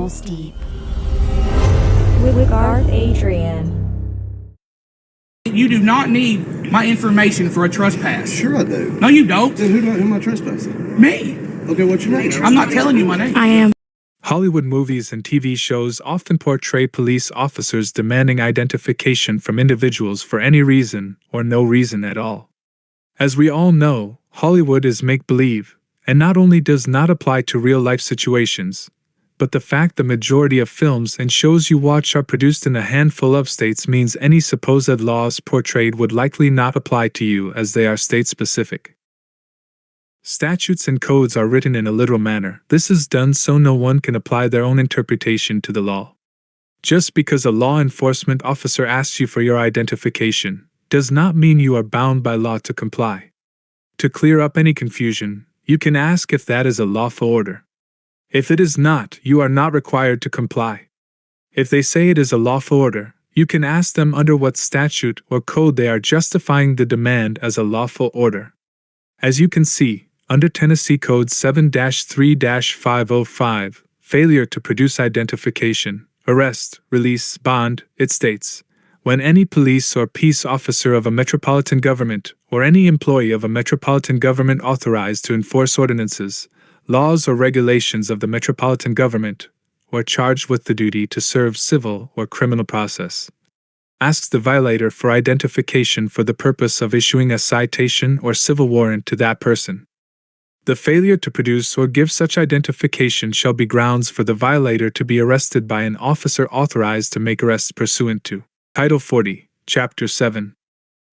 Balls Deep with Garth Adrian. You do not need my information for a trespass. Sure I do. No, you don't. Then who am I trespassing? Me. Okay, what's your name? I'm not telling you my name. I am. Hollywood movies and TV shows often portray police officers demanding identification from individuals for any reason or no reason at all. As we all know, Hollywood is make-believe, and not only does not apply to real-life situations, but the fact the majority of films and shows you watch are produced in a handful of states means any supposed laws portrayed would likely not apply to you as they are state-specific. Statutes and codes are written in a literal manner. This is done so no one can apply their own interpretation to the law. Just because a law enforcement officer asks you for your identification does not mean you are bound by law to comply. To clear up any confusion, you can ask if that is a lawful order. If it is not, you are not required to comply. If they say it is a lawful order, you can ask them under what statute or code they are justifying the demand as a lawful order. As you can see, under Tennessee Code 7-3-505, failure to produce identification, arrest, release, bond, it states, when any police or peace officer of a metropolitan government or any employee of a metropolitan government authorized to enforce ordinances, laws or regulations of the metropolitan government, or charged with the duty to serve civil or criminal process, asks the violator for identification for the purpose of issuing a citation or civil warrant to that person. The failure to produce or give such identification shall be grounds for the violator to be arrested by an officer authorized to make arrests pursuant to Title 40, Chapter 7.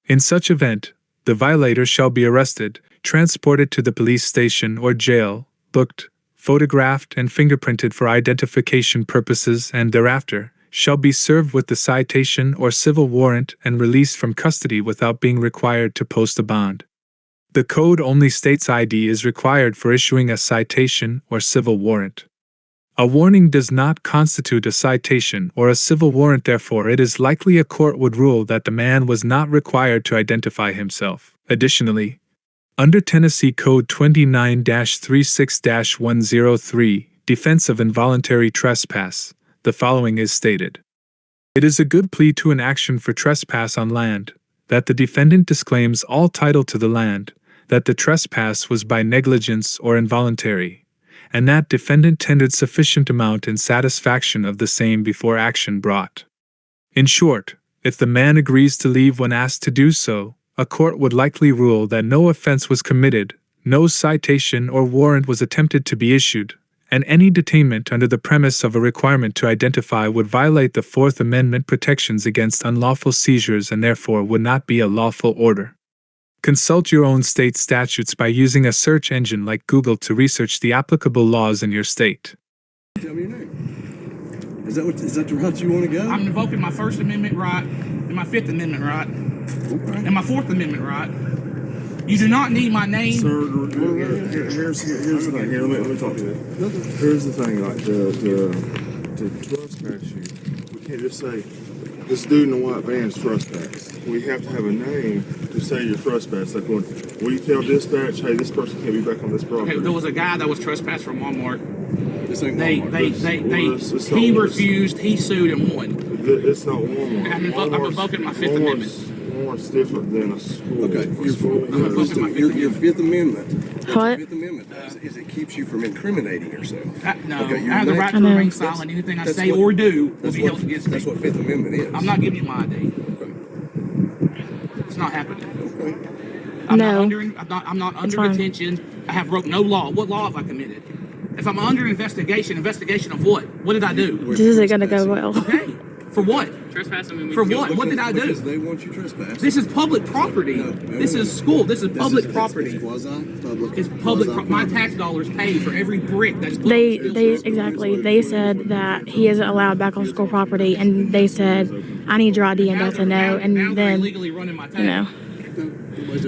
In such event, the violator shall be arrested, transported to the police station or jail, booked, photographed and fingerprinted for identification purposes and thereafter shall be served with the citation or civil warrant and released from custody without being required to post a bond. The code only states ID is required for issuing a citation or civil warrant. A warning does not constitute a citation or a civil warrant, therefore it is likely a court would rule that the man was not required to identify himself. Additionally, under Tennessee Code 29-36-103, Defense of Involuntary Trespass, the following is stated. It is a good plea to an action for trespass on land, that the defendant disclaims all title to the land, that the trespass was by negligence or involuntary, and that defendant tendered sufficient amount in satisfaction of the same before action brought. In short, if the man agrees to leave when asked to do so, a court would likely rule that no offense was committed, no citation or warrant was attempted to be issued, and any detainment under the premise of a requirement to identify would violate the Fourth Amendment protections against unlawful seizures and therefore would not be a lawful order. Consult your own state statutes by using a search engine like Google to research the applicable laws in your state. Tell me your name. Is that the route you want to go? I'm invoking my First Amendment right, and my Fifth Amendment right, and my Fourth Amendment right. You do not need my name. Sir, here's the thing. Here, let me talk to you. Here's the thing, like, to trespass you, we can't just say, this dude in the white van is trespass. We have to have a name to say you're trespass. Like, will you tell dispatch, hey, this person can't be back on this property? Okay, there was a guy that was trespassed from Walmart. This ain't Walmart. He refused, he sued and won. It's not Walmart. I'm invoking my Fifth Amendment. Walmart's different than a school. Okay, your Fifth Amendment. What? Fifth Amendment does is it keeps you from incriminating yourself. No, Okay, I have the right to remain silent. Anything I say or do will be held against me. That's what Fifth Amendment is. I'm not giving you my ID. Okay. It's not happening. Okay. I'm No. not under fine. detention. I have broke no law. What law have I committed? If I'm under investigation of what? What did I do? This isn't going to go well. Okay. For what? Trespassing. For what? What did I do? Because they want you trespassing. This is public property. This is school. This is public property. It's quasi-public. It's public. My tax dollars pay for every brick that's put They on the school. exactly. They said that he isn't allowed back on school property, and they said, "I need your ID," and that's a no. Now And they're then, illegally running my tag. you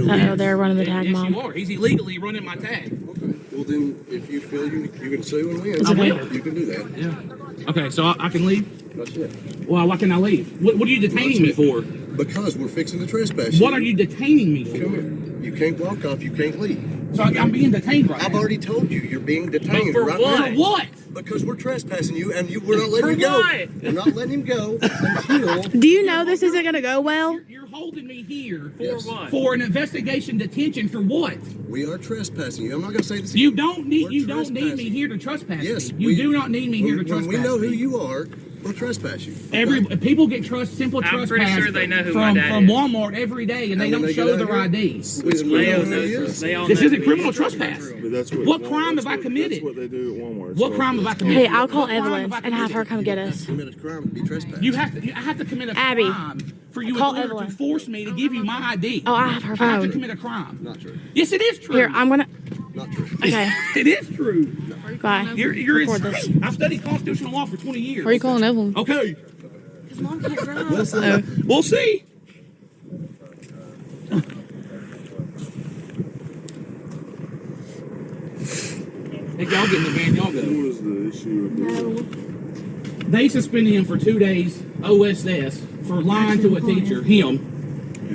know, they're running the tag, Yes, Mom. you are. He's illegally running my tag. Okay. Well, then, if you feel you can sue and win, I will. you can do that. Yeah. Okay, so I can leave? That's it. Well, why can I leave? What are you detaining me for? Because we're fixing the trespass. What are you detaining me for? Come here. You can't walk off. You can't leave. So I'm being detained right I've now. already told you you're being detained for right what? now. For what? Because we're trespassing you, and we're not letting For him go. what? We're not letting him go until Do you know this isn't gonna go well? You're holding me here Yes. what? for an investigation detention for what? we are trespassing you. I'm not going to say this. You don't need We're you don't need me trespassing. here to trespass Yes, me. You we- do not need me here to When trespass we know who me. you are, we'll trespass you. Every people get simple I'm trespass pretty sure they know who my from dad is. Walmart every day, and they And when don't they show get out their here, IDs. we Leo know who he knows is. us. They all This know isn't who criminal he is. trespass. But that's What crime have I that's committed? what they do at Walmart. What crime have I committed? Hey, I'll call What crime Evelyn have I and have her committed? come get us. Commit a crime to be trespassed. I have to commit a Abby, crime for you call in order Evelyn. to force me to give you my ID. Oh, I have her I have to phone. commit a crime. Not true. Yes, it is true. Here, I'm gonna. Not true. Okay, It is true. bye. You're Record this. insane. I've studied constitutional law for 20 years. Are you calling Evelyn? Okay. We'll see. Oh. We'll see. Hey, y'all get in the van, y'all What go. was the issue with They suspended him for 2 days, OSS, for lying to a teacher, him.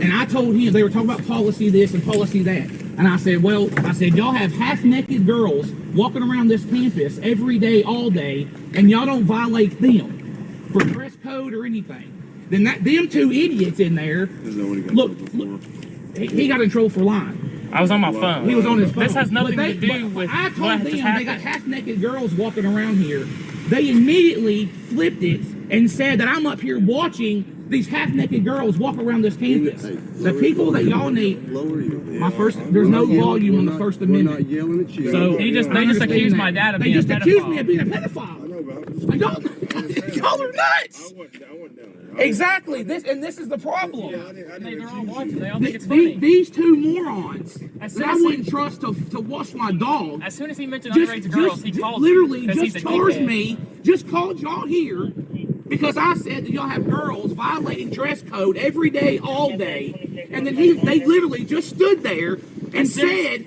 And I told him, they were talking about policy this and policy that. And I said, y'all have half-naked girls walking around this campus every day, all day, and y'all don't violate them for dress code or anything. Then them two idiots in there, Is that what he got Look, trouble for? he got in trouble for lying. I was on my phone. He was on his phone. This has nothing But to do with I what told just them happened. they got half-naked girls walking around here. They immediately flipped it and said that I'm up here watching these half-naked girls walk around this campus. The people that y'all need. Lower you. There's no volume on the First We're not Amendment. yelling at you. So They just I understand accused that. my dad of They being a just accused me pedophile. of being a I pedophile. know, but Like, y'all are nuts. I wasn't down there. Exactly. This is the problem. I didn't They're all accuse watching. you. They all think it's funny. These two morons As that soon I as he- wouldn't trust to wash my dog. As soon as he mentioned underage girls, he called literally me 'cause just he's a charged dickhead. me, just called y'all here because I said that y'all have girls violating dress code every day, all day, and then they literally just stood there and said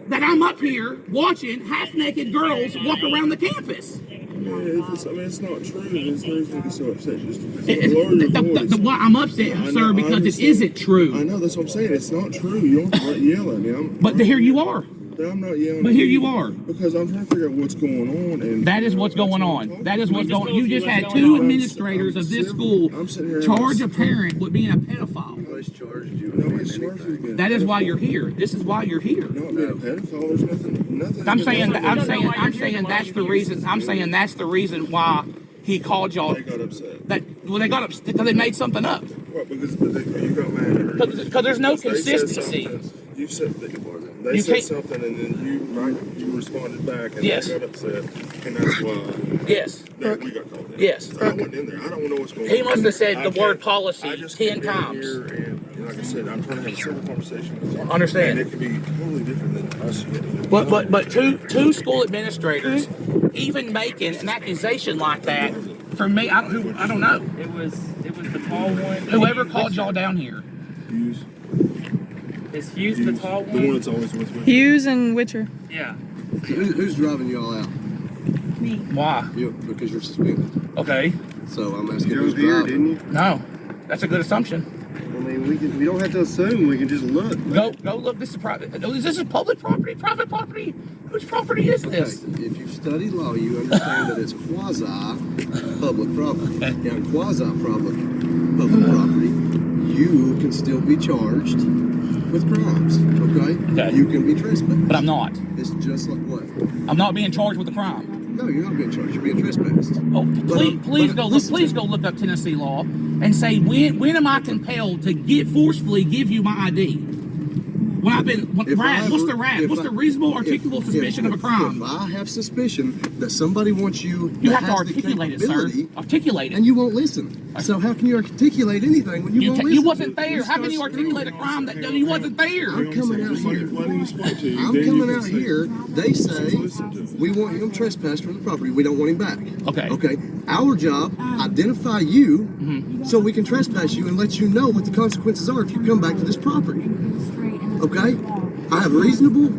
that I'm up here watching half-naked girls walk around the campus. Yeah, it's not true. There's no reason to be so upset. Just It's- lower your voice. why I'm upset, I sir, know, I because it understand. isn't true. I know, that's what I'm saying. It's not true. You don't have to yell at me. But here you are. I'm not yelling But at here you are. Because I'm trying to figure out what's going on. And That is what's that's going what I'm on. talking That is about. what's going on. You just had what's two going on. administrators of this school I'm sitting here. charge a parent with being a pedophile. Nobody's charged you. Nobody's with charged you with anything. being a That is why pedophile. you're here. This is why you're here. Not being a pedophile. There's nothing. I'm saying Why that's you're the here. reason. I'm saying that's the reason why he called y'all. They got upset. They got upset because they made something up. What? Because you got mad. Because there's no Because they said consistency. something. You said they You said can't- something, and then you responded back, and Yes. they got upset, and that's why Yes. that we got called in. Yes. So I wasn't in there. I don't know what's going on. He must have said I the word can't- policy I just 10 came in times. Here and like I said, I'm trying to have a civil conversation with you. Understand. And it could be totally different than us. But two school administrators even making an accusation like that for me, I don't know. It was the tall one. Whoever called y'all down here. Hughes. Is Hughes the tall The one one? that's always with me. Hughes and Witcher. Yeah. Who's driving you all out? Why? Because you're suspended. Okay. So I'm asking You who's drove here, driving. didn't you? No. That's a good assumption. I mean, we don't have to assume. We can just look. Go look. This is private. This is public property, private property. Whose property is Okay, this? if you've studied law, you understand that it's quasi-public property. Now, quasi-public property, you can still be charged with crimes, okay? Okay. You can be trespassed. But I'm not. It's just like what? I'm not being charged with a crime. No, you're not being charged. You're being trespassed. Oh, please but go look. listen Please to go look up Tennessee law and say when am I compelled to forcefully give you my ID? When I've been If I RAS, what's the ever- RAS? if What's I- the reasonable if- articulable suspicion of a crime? If I have suspicion that somebody wants you, You that have to has the articulate it, sir. capability, Articulate it. and you won't listen. So how can you articulate anything when you won't listen? You wasn't there. How can you articulate a crime that you wasn't there? I'm coming out here. Let him speak to you. I'm then you coming can out say- here. They say listen to him. we want him trespassed from the property. We don't want him back. Okay. Okay. Our job, identify you, so we can trespass you and let you know what the consequences are if you come back to this property. Okay. I have reasonable.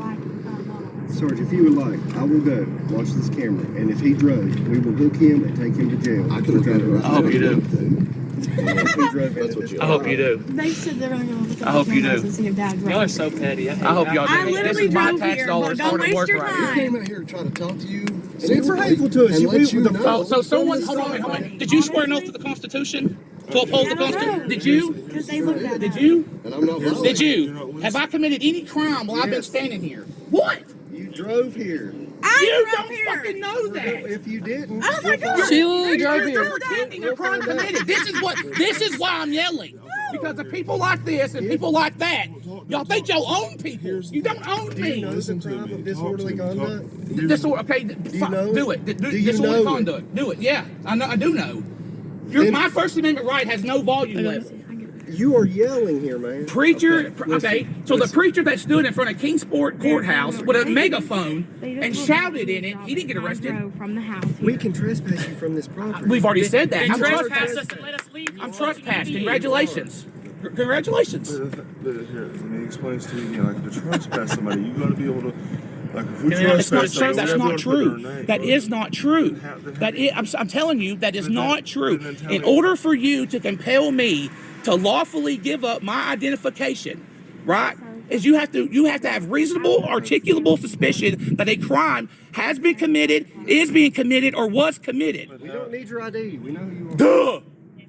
Sarge, if you would like, I will go watch this camera, and if he drove, we will hook him and take him to jail. I can look at it right I hope you do. He drove in That's in what his you I hope you do. They said they're gonna go look at I hope the you cameras do. and see if Dad drove. Y'all are so petty. I hope y'all I do. This literally is my drove tax here, dollars but don't going to work waste your right We here. came out here to try to talk to you. And you were hateful to us. And You let went you with the know. So someone, hold on. Did you swear an oath to the Constitution? To uphold the I don't know. Constitution? Did you? Because they looked at Did us. you? And I'm not Did violating. you? Have I committed any crime while I've been Yes. standing here? What? You drove here. You drove don't here. fucking know that. If you didn't, Oh my we'll God. find She out. literally drove You're here. pretending a crime committed. This is why I'm yelling. Because of people like this and people like that. Y'all think y'all own people. You don't own Do you know me. the Listen to crime me. of disorderly Talk to me. conduct? Disorder, okay, you know do it? it. Do you Disorderly know it? conduct. Do it, yeah. I do know. Then- My First Amendment right has no volume level. You are yelling here, man. Preacher, okay, listen, so the listen. preacher that stood in front of Kingsport Courthouse with a megaphone and shouted in it, he didn't get arrested. From the house. We can trespass you from this property. We've already said that. Then I'm trespass trespassed. us and let us leave. I'm trespassed. Congratulations. Congratulations. Here, let me explain this to you again. Like to trespass somebody, you got to be able to. Like if we Can I- That's not trespass true. somebody, That's we not gotta put true. their name, That right? is not true. Then how- I'm telling you, that is Then not that- true. then tell In me- order for you to compel me to lawfully give up my identification, right, is you have to have reasonable, articulable suspicion that a crime has been committed, is being committed, or was committed. We don't need your ID. We know who you are. Duh.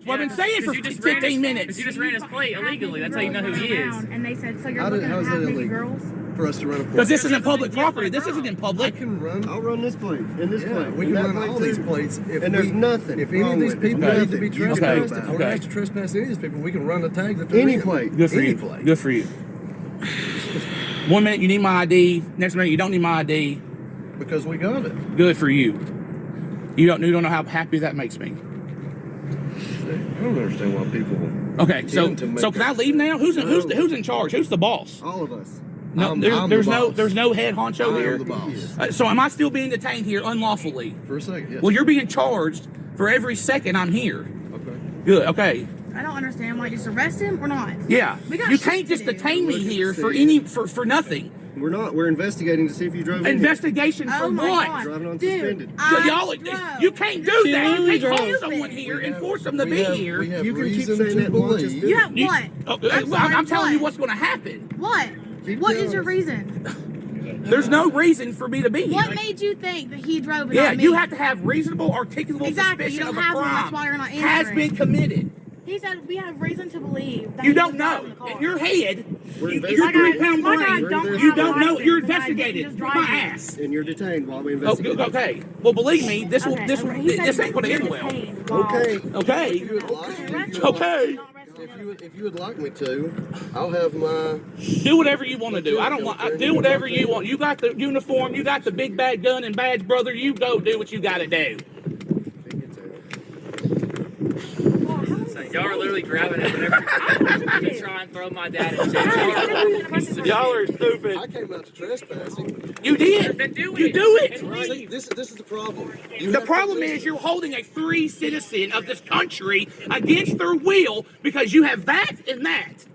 What I've been saying for Because you just ran 15 his- minutes. because you just ran his plate illegally. That's how you know who he is. And they said, so you're How looking how at is that half-naked illegal? girls? For us to run a Because this isn't public property. This isn't in I public. can run. I'll run this plate and this Yeah, plate. we and can that run plate all too. these plates. And there's nothing If any of wrong these with it. people need to Nothing. be You can trespassed, do if that. we're going to trespass any of these people, we can run the tag that they're Any in. plate. Good for Any you. plate. Good for you. 1 minute you need my ID. Next minute you don't need my ID. Because we got it. Good for you. You don't know how happy that makes me. I don't understand why people. Okay, so Tend to make can I it- leave now? Who's in charge? Who's the boss? All of us. No, I'm there's the no boss. head honcho I here. am the boss. So am I still being detained here unlawfully? For a second, yes. Well, you're being charged for every second I'm here. Okay. Good. Okay. I don't understand why. Just arrest him or not? Yeah. We got You shit can't to just do. detain me here for See. for nothing. We're not. We're investigating to see if you drove in here. Investigation for Oh my what? God. Driving on Dude, suspended. So y'all, drove. you can't do She that. You literally can't hold drove. someone here and force them to We be have- here. We have You can keep reason saying to that and watch us believe. do You have You- what? I'm telling you what? what's going to happen. What? Keep What telling is your us. reason? There's no reason for me to be here. What made you think that he drove and Yeah, not me? you have to have reasonable, articulable Exactly, you suspicion don't of a have one, crime that's why you're not has answering. been committed. He said we have reason to believe that You he don't was know. driving the car. In your head, We're your investigating. 3-pound Like I brain, don't you have don't a know. You're license, but I didn't investigated. just My drive it. ass. And you're detained while we Oh, investigate. okay. Well, believe me, this Okay, this he said this ain't going to you're end well. detained while- Okay. Okay. If you would like, Okay. if you would like me to, I'll have my. Do whatever you want to do. I don't want. Do whatever you want. You got the uniform. You got the big bad gun and badge, brother. You go do what you got to do. So y'all are literally grabbing it whenever you try and throw my dad in jail. Y'all are stupid. I came out to trespassing. You did. Then do You it. do it. See, this is the problem. You The have to problem listen. is you're holding a free citizen of this country against their will because you have that and that.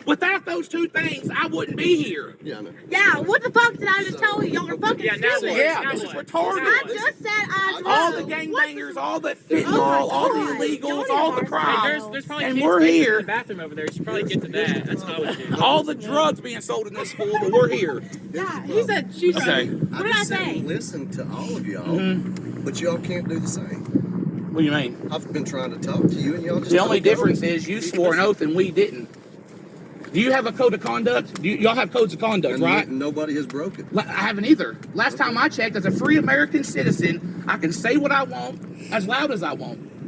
Without those two things, I wouldn't be here. Yeah, I know. Yeah, what the fuck did I just tell you? Y'all are fucking Yeah, now stupid. what? Yeah, Now this is what? retarded. I just said I drove. All the gangbangers, all the fentanyl, Oh my all the God. illegals, Don't all the even crime, Hey, there's probably and kids we're playing here. in the bathroom over there. You should probably get to that. That's what I would do. All the drugs being sold in this school, but we're here. Yeah, he said she drove. Okay. What did I just said say? listen to all of y'all, but y'all can't do the same. What do you mean? I've been trying to talk to you, and y'all just. The only don't go. difference is you swore an oath and we didn't. Do you have a code of conduct? Y'all have codes of conduct, And right? nobody has broken. I haven't either. Last time I checked, as a free American citizen, I can say what I want as loud as I want.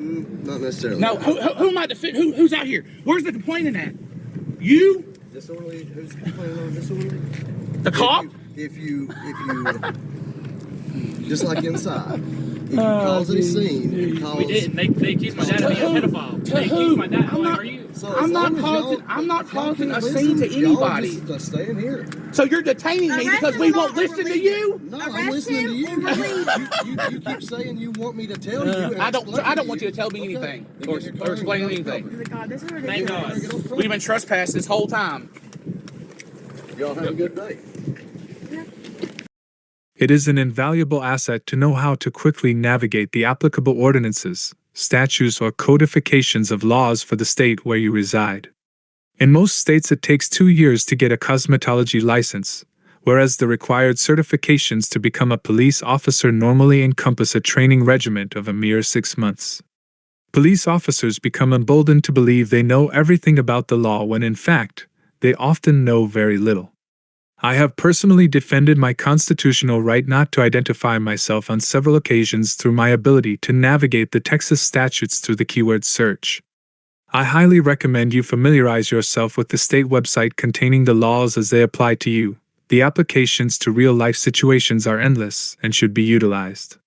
Not necessarily. No, who am I defending? Who's out here? Where's the complaining at? You? Disorderly. Who's complaining on disorderly? The cop? If you, just like inside, if you cause a scene and cause. We didn't. They accused my dad of being a pedophile. They accused my dad. I'm not- Are you? So I'm as not long as causing- y'all- I'm not y'all causing can't a scene to y'all anybody. Just stay in here. So you're detaining me because we won't listen to you? No, I'm Arrest listening to him you. or release You keep saying you want me to tell you. And I don't explain want you to tell me Okay. anything Then or get your car and explain get out of anything. trouble. God, this is Thank ridiculous. God. We've been trespassed this whole time. Y'all have a good day. It is an invaluable asset to know how to quickly navigate the applicable ordinances, statutes, or codifications of laws for the state where you reside. In most states, it takes 2 years to get a cosmetology license, whereas the required certifications to become a police officer normally encompass a training regimen of a mere 6 months. Police officers become emboldened to believe they know everything about the law when in fact, they often know very little. I have personally defended my constitutional right not to identify myself on several occasions through my ability to navigate the Texas statutes through the keyword search. I highly recommend you familiarize yourself with the state website containing the laws as they apply to you. The applications to real-life situations are endless and should be utilized.